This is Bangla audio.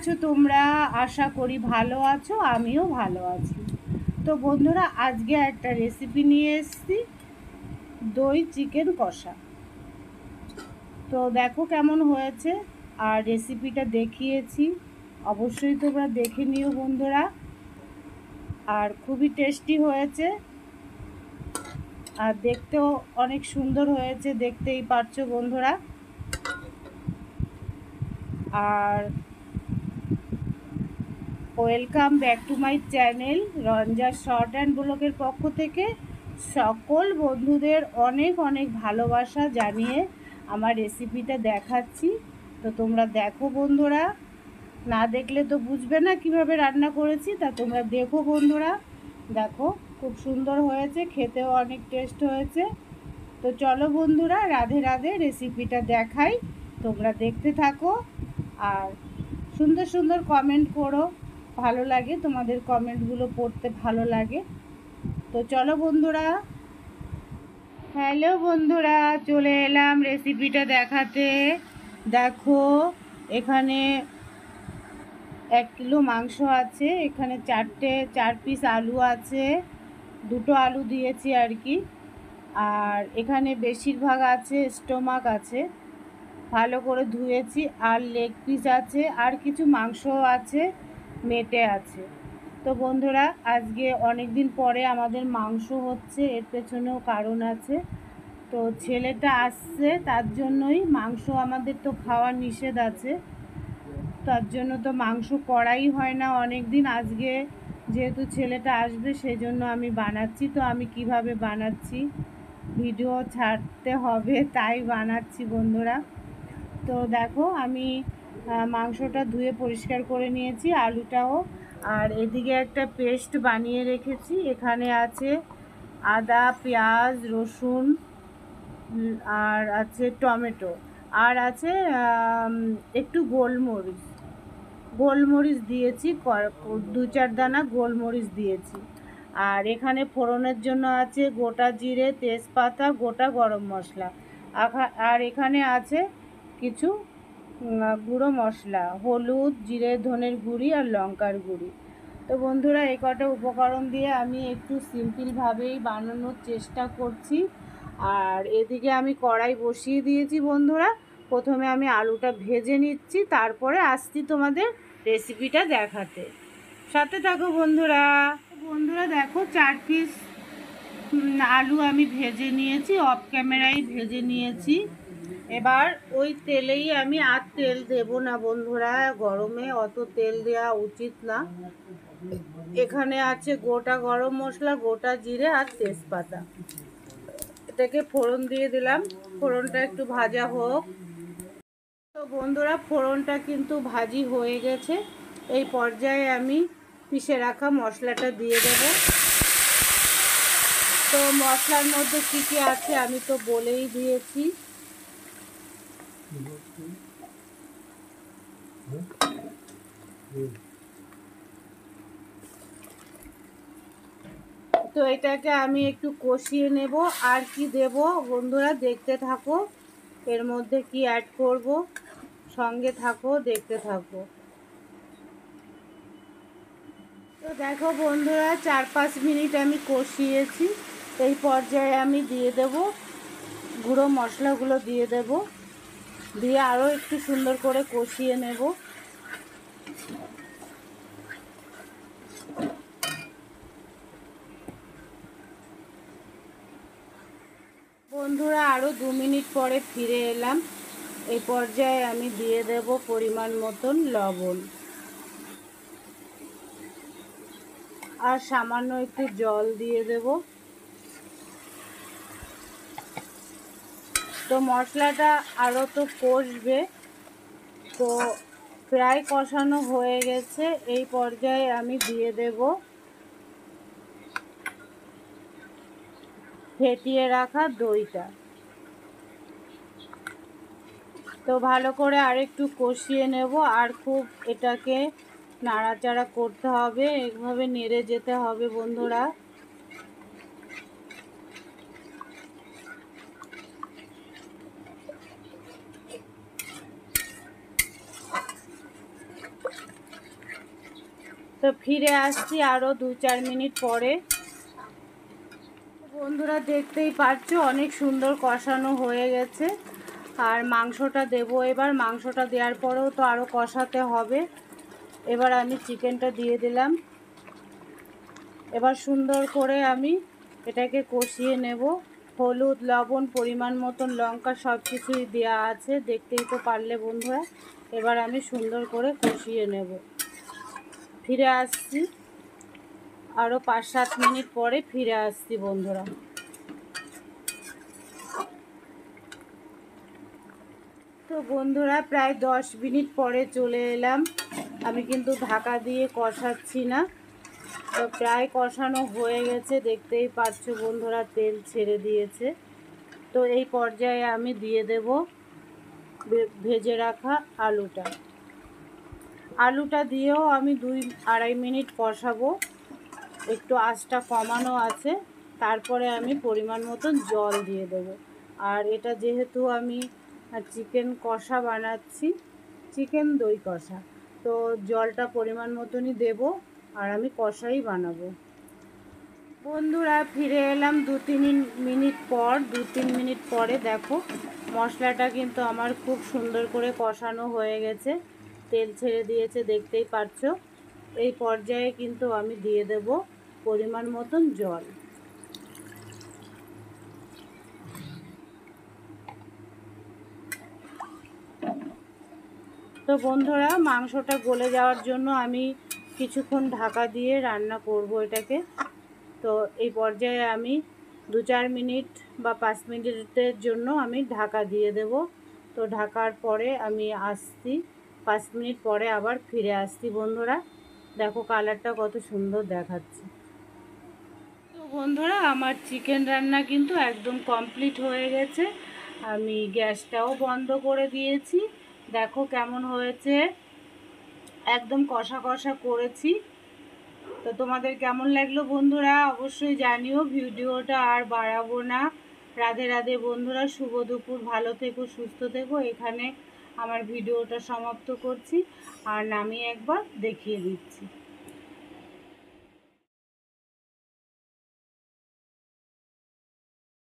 আছো তোমরা? আশা করি ভালো আছো, আমিও ভালো আছি। তো বন্ধুরা, আজকে একটা রেসিপি নিয়ে এসেছি, দই চিকেন কষা। তো দেখো কেমন হয়েছে, আর রেসিপিটা দেখিয়েছি, অবশ্যই তোমরা দেখে নিও বন্ধুরা। আর খুবই টেস্টি হয়েছে, আর দেখতেও অনেক সুন্দর হয়েছে, দেখতেই পারছো বন্ধুরা। আর welcome back to my channel Ranja short and ব্লগের পক্ষ থেকে সকল বন্ধুদের অনেক অনেক ভালোবাসা জানিয়ে আমার রেসিপিটা দেখাচ্ছি। তো তোমরা দেখো বন্ধুরা, না দেখলে তো বুঝবে না কিভাবে রান্না করেছি। তা তোমরা দেখো বন্ধুরা, দেখো খুব সুন্দর হয়েছে, খেতেও অনেক টেস্ট হয়েছে। তো চলো বন্ধুরা, রাধে রাধে, রেসিপিটা দেখাই, তোমরা দেখতে থাকো। আর সুন্দর সুন্দর কমেন্ট করো, ভালো লাগে তোমাদের কমেন্টগুলো পড়তে, ভালো লাগে। তো চলো বন্ধুরা। হ্যালো বন্ধুরা, চলে এলাম রেসিপিটা দেখাতে। দেখো, এখানে 1 কিলো মাংস আছে, এখানে 4 পিস আলু আছে, 2টো আলু দিয়েছি আর কি। আর এখানে বেশিরভাগ আছে স্টোমাক আছে, ভালো করে ধুয়েছি। আর লেগ পিস আছে, আর কিছু মাংস আছে, মেটে আছে। তো বন্ধুরা, আজকে অনেক দিন পরে আমাদের মাংস হচ্ছে, এর পেছনেও কারণ আছে। তো ছেলেটা আসছে, তার জন্যই মাংস, আমাদের তো খাওয়ার নিষেধ আছে, তার জন্য তো মাংস করাই হয় না অনেক দিন। আজকে যেহেতু ছেলেটা আসবে, সেজন্য আমি বানাচ্ছি। তো আমি কিভাবে বানাচ্ছি, ভিডিও ছাড়তে হবে, তাই বানাচ্ছি বন্ধুরা। তো দেখো, আমি মাংসটা ধুয়ে পরিষ্কার করে নিয়েছি, আলুটাও। আর এদিকে একটা পেস্ট বানিয়ে রেখেছি, এখানে আছে আদা, পেঁয়াজ, রসুন, আর আছে টমেটো, আর আছে একটু গোলমরিচ, গোলমরিচ দিয়েছি, 2-4 দানা গোলমরিচ দিয়েছি। আর এখানে ফোড়নের জন্য আছে গোটা জিরে, তেজপাতা, গোটা গরম মশলা। আর এখানে আছে কিছু গুঁড়ো মশলা, হলুদ, জিরে, ধনের গুঁড়ি আর লঙ্কার গুঁড়ি। তো বন্ধুরা, এই কটা উপকরণ দিয়ে আমি একটু সিম্পলভাবেই বানানোর চেষ্টা করছি। আর এদিকে আমি কড়াই বসিয়ে দিয়েছি বন্ধুরা। প্রথমে আমি আলুটা ভেজে নিচ্ছি, তারপরে আসছি তোমাদের রেসিপিটা দেখাতে। সাথে থাকো বন্ধুরা। বন্ধুরা দেখো, 4 পিস আলু আমি ভেজে নিয়েছি, অফ ক্যামেরায় ভেজে নিয়েছি। এবার ওই তেলেই আমি, আর তেল দেব না বন্ধুরা, গরমে অত তেল দেওয়া উচিত না। এখানে আছে গোটা গরম মশলা, গোটা জিরে আর তেজপাতা, এটাকে ফোড়ন দিয়ে দিলাম। ফোড়নটা একটু ভাজা হোক। তো বন্ধুরা, ফোড়নটা কিন্তু ভাজি হয়ে গেছে। এই পর্যায়ে আমি পিষে রাখা মশলাটা দিয়ে দেব। তো মশলার মধ্যে কী কী আছে আমি তো বলেই দিয়েছি। তো এটাকে আমি একটু কষিয়ে নেব। আর কি দেব বন্ধুরা, দেখতে থাকো, এর মধ্যে কি অ্যাড করব, সঙ্গে থাকো, দেখতে থাকো। তো দেখো বন্ধুরা, 4-5 মিনিট আমি কষিয়েছি। এই পর্যায়ে আমি দিয়ে দেব গুঁড়ো মশলাগুলো, দিয়ে দেব, দিয়ে আরও একটু সুন্দর করে কষিয়ে নেব। বন্ধুরা, আরও 2 মিনিট পরে ফিরে এলাম। এই পর্যায়ে আমি দিয়ে দেব পরিমাণ মতন লবণ, আর সামান্য একটু জল দিয়ে দেব। তো মশলাটা আরও তো কষবে, তো প্রায় কষানো হয়ে গেছে। এই পর্যায়ে আমি দিয়ে দেব ফেটিয়ে রাখা দইটা। তো ভালো করে আরেকটু কষিয়ে নেব, আর খুব এটাকে নাড়াচাড়া করতে হবে, এইভাবে নেড়ে যেতে হবে বন্ধুরা। তো ফিরে আসছি আরও 2-4 মিনিট পরে। বন্ধুরা দেখতেই পাচ্ছ অনেক সুন্দর কষানো হয়ে গেছে। আর মাংসটা দেবো এবার। মাংসটা দেওয়ার পরেও তো আরও কষাতে হবে। এবার আমি চিকেনটা দিয়ে দিলাম। এবার সুন্দর করে আমি এটাকে কষিয়ে নেব। হলুদ, লবণ, পরিমাণ মতন লঙ্কা সব কিছুই দেওয়া আছে, দেখতেই তো পারলে বন্ধুরা। এবার আমি সুন্দর করে কষিয়ে নেব। ফিরে আসছি আরও 5-7 মিনিট পরে ফিরে আসছি বন্ধুরা। তো বন্ধুরা প্রায় 10 মিনিট পরে চলে এলাম। আমি কিন্তু ঢাকা দিয়ে কষাচ্ছি না। তো প্রায় কষানো হয়ে গেছে, দেখতেই পাচ্ছ বন্ধুরা তেল ছেড়ে দিয়েছে। তো এই পর্যায়ে আমি দিয়ে দেব ভেজে রাখা আলুটা। আলুটা দিয়েও আমি 2-2.5 মিনিট কষাবো। একটু আঁচটা কমানো আছে। তারপরে আমি পরিমাণ মতন জল দিয়ে দেবো। আর এটা যেহেতু আমি চিকেন কষা বানাচ্ছি, চিকেন দই কষা, তো জলটা পরিমাণ মতনই দেব। আর আমি কষাই বানাবো। বন্ধুরা ফিরে এলাম 2-3 মিনিট পর। 2-3 মিনিট পরে দেখো মশলাটা কিন্তু আমার খুব সুন্দর করে কষানো হয়ে গেছে, তেল ছেড়ে দিয়েছে, দেখতেই পাচ্ছ। এই পর্যায়ে কিন্তু আমি দিয়ে দেব পরিমাণ মতন জল। তো বন্ধুরা মাংসটা গলে যাওয়ার জন্য আমি কিছুক্ষণ ঢাকা দিয়ে রান্না করব এটাকে। তো এই পর্যায়ে আমি 2-4 মিনিট বা 5 মিনিটের জন্য আমি ঢাকা দিয়ে দেব। তো ঢাকার পরে আমি আসছি 5 মিনিট পরে আবার ফিরে আসছি বন্ধুরা। দেখো কালারটা কত সুন্দর দেখাচ্ছে। তো বন্ধুরা আমার চিকেন রান্না কিন্তু একদম কমপ্লিট হয়ে গেছে। আমি গ্যাসটাও বন্ধ করে দিয়েছি। দেখো কেমন হয়েছে, একদম কষা কষা করেছি। তো তোমাদের কেমন লাগলো বন্ধুরা অবশ্যই জানিও। ভিডিওটা আর বাড়াবো না। রাধে রাধে বন্ধুরা, শুভ দুপুর, ভালো থেকো, সুস্থ থেকো। এখানে আমার ভিডিওটা সমাপ্ত করছি আর নামিয়ে একবার দেখিয়ে দিচ্ছি।